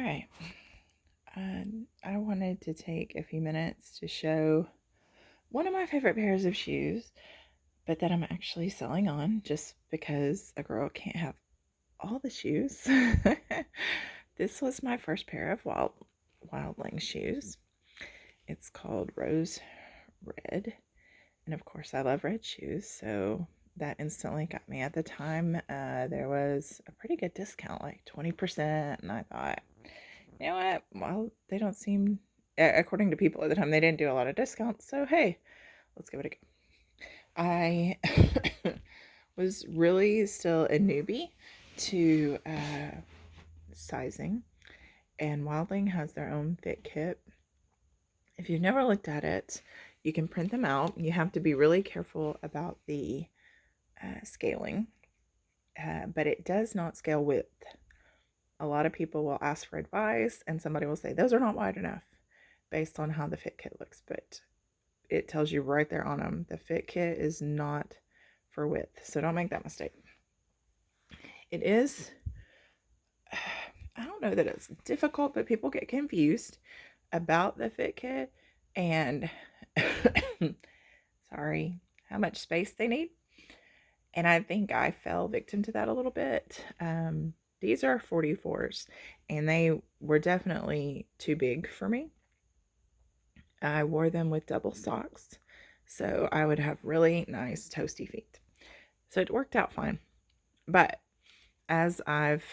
right. I wanted to take a few minutes to show one of my favorite pairs of shoes, but that I'm actually selling on just because a girl can't have all the shoes. This was my first pair of Wildling shoes. It's called Rose Red. And of course, I love red shoes, so that instantly got me. At the time, there was a pretty good discount, like 20%, and I thought, you know what? Well, they don't seem, according to people at the time, they didn't do a lot of discounts, so hey, let's give it a go. I was really still a newbie to sizing, and Wildling has their own fit kit. If you've never looked at it, you can print them out. You have to be really careful about the scaling, but it does not scale width. A lot of people will ask for advice, and somebody will say, those are not wide enough based on how the fit kit looks, but it tells you right there on them, the fit kit is not for width, so don't make that mistake. It is, I don't know that it's difficult, but people get confused about the fit kit and sorry, how much space they need. And I think I fell victim to that a little bit. These are 44s, and they were definitely too big for me. I wore them with double socks, so I would have really nice toasty feet. So it worked out fine. But as I've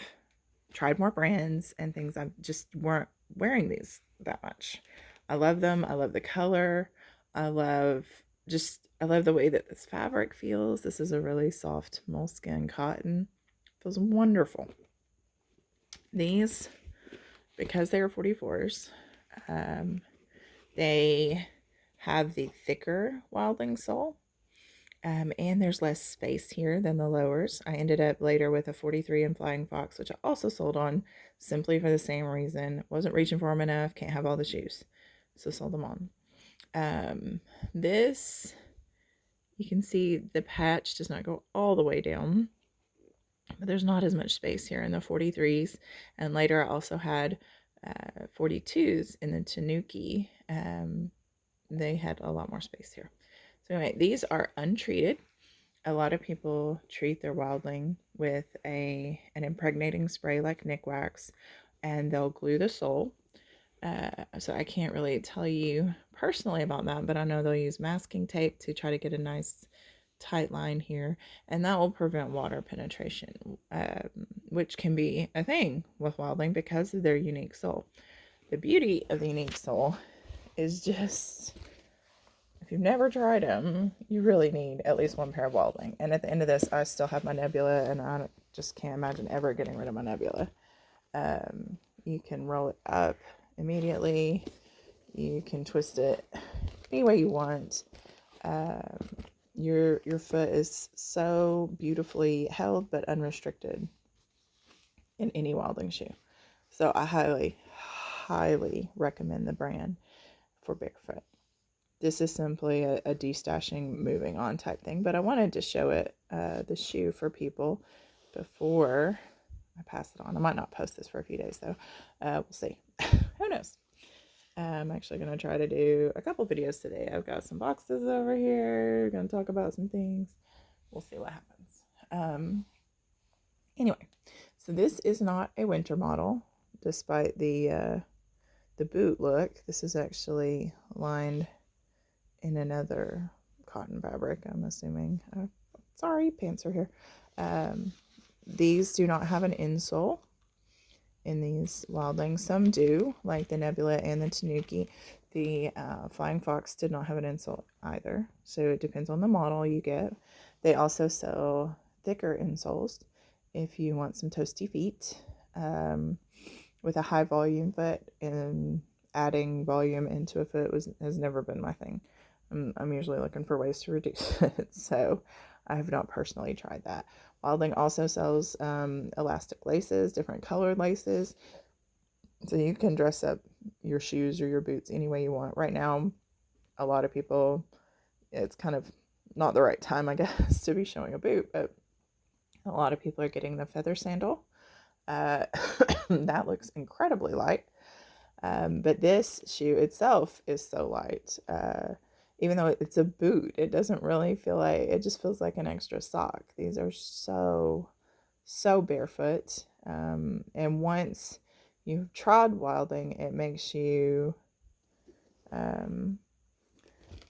tried more brands and things, I just weren't wearing these that much. I love them. I love the color. I love the way that this fabric feels. This is a really soft moleskin cotton. It feels wonderful. These, because they are 44s, they have the thicker Wildling sole, and there's less space here than the lowers. I ended up later with a 43 in Flying Fox, which I also sold on simply for the same reason. Wasn't reaching for them enough, can't have all the shoes, so sold them on. This, you can see the patch does not go all the way down, but there's not as much space here in the 43s. And later I also had 42s in the Tanuki. They had a lot more space here. So anyway, these are untreated. A lot of people treat their Wildling with an impregnating spray like Nick Wax, and they'll glue the sole. So I can't really tell you personally about that, but I know they'll use masking tape to try to get a nice tight line here, and that will prevent water penetration, which can be a thing with Wildling because of their unique sole. The beauty of the unique sole is just, if you've never tried them, you really need at least one pair of Wildling. And at the end of this, I still have my Nebula, and I just can't imagine ever getting rid of my Nebula. You can roll it up immediately. You can twist it any way you want. Your foot is so beautifully held but unrestricted in any Wildling shoe. So I highly recommend the brand for Barefoot. This is simply a destashing, moving on type thing, but I wanted to show it, the shoe, for people before I pass it on. I might not post this for a few days though. We'll see. Who knows? I'm actually going to try to do a couple videos today. I've got some boxes over here. We're going to talk about some things. We'll see what happens. Anyway, so this is not a winter model, despite the boot look. This is actually lined in another cotton fabric, I'm assuming. Sorry, pants are here. These do not have an insole in these Wildlings. Some do, like the Nebula and the Tanuki. The Flying Fox did not have an insole either, so it depends on the model you get. They also sell thicker insoles if you want some toasty feet, with a high volume foot, and adding volume into a foot has never been my thing. I'm usually looking for ways to reduce it, so I have not personally tried that. Wildling also sells elastic laces, different colored laces, so you can dress up your shoes or your boots any way you want. Right now, a lot of people, it's kind of not the right time, I guess, to be showing a boot, but a lot of people are getting the feather sandal. Uh, that looks incredibly light. But this shoe itself is so light. Even though it's a boot, it doesn't really feel like, it just feels like an extra sock. These are so barefoot. And once you've trod Wildling, it makes you, um,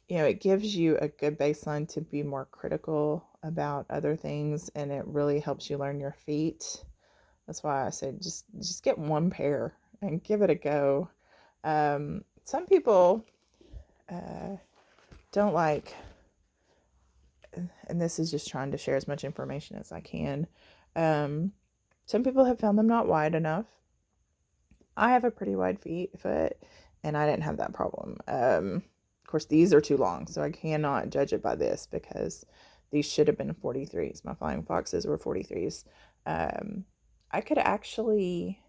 it gives you a good baseline to be more critical about other things, and it really helps you learn your feet. That's why I say just get one pair and give it a go. Some people don't like, and this is just trying to share as much information as I can. Some people have found them not wide enough. I have a pretty wide foot, and I didn't have that problem. Of course, these are too long, so I cannot judge it by this because these should have been 43s. My Flying Foxes were 43s. I could actually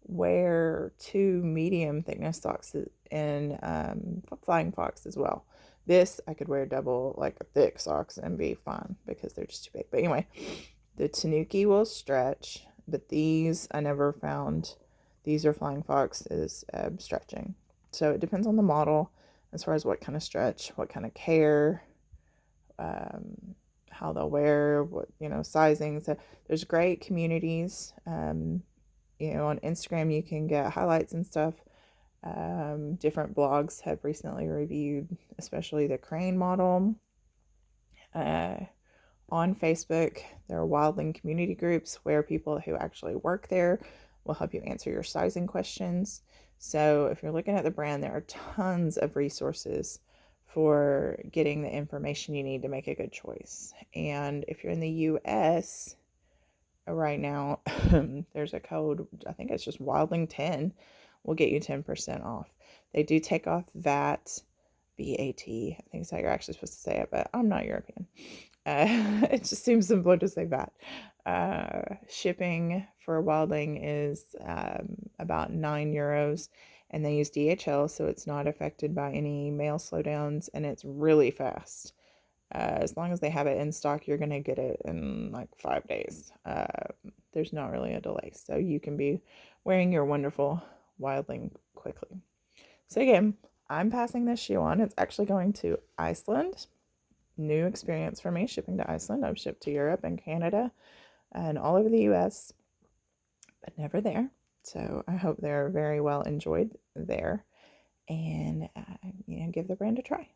wear 2 medium thickness socks in Flying Fox as well. This I could wear double, like thick socks, and be fine because they're just too big. But anyway, the Tanuki will stretch, but these I never found. These are Flying Fox's stretching. So it depends on the model as far as what kind of stretch, what kind of care, how they'll wear, what, sizing. So there's great communities. On Instagram you can get highlights and stuff. Different blogs have recently reviewed, especially the Crane model. On Facebook, there are Wildling community groups where people who actually work there will help you answer your sizing questions. So if you're looking at the brand, there are tons of resources for getting the information you need to make a good choice. And if you're in the US right now, there's a code, I think it's just Wildling10, will get you 10% off. They do take off VAT, VAT, I think is how you're actually supposed to say it, but I'm not European. It just seems simpler to say VAT. Shipping for Wildling is about €9, and they use DHL, so it's not affected by any mail slowdowns, and it's really fast. As long as they have it in stock, you're going to get it in like 5 days. There's not really a delay, so you can be wearing your wonderful Wildling quickly. So again, I'm passing this shoe on. It's actually going to Iceland. New experience for me shipping to Iceland. I've shipped to Europe and Canada and all over the US, but never there. So I hope they're very well enjoyed there, and give the brand a try.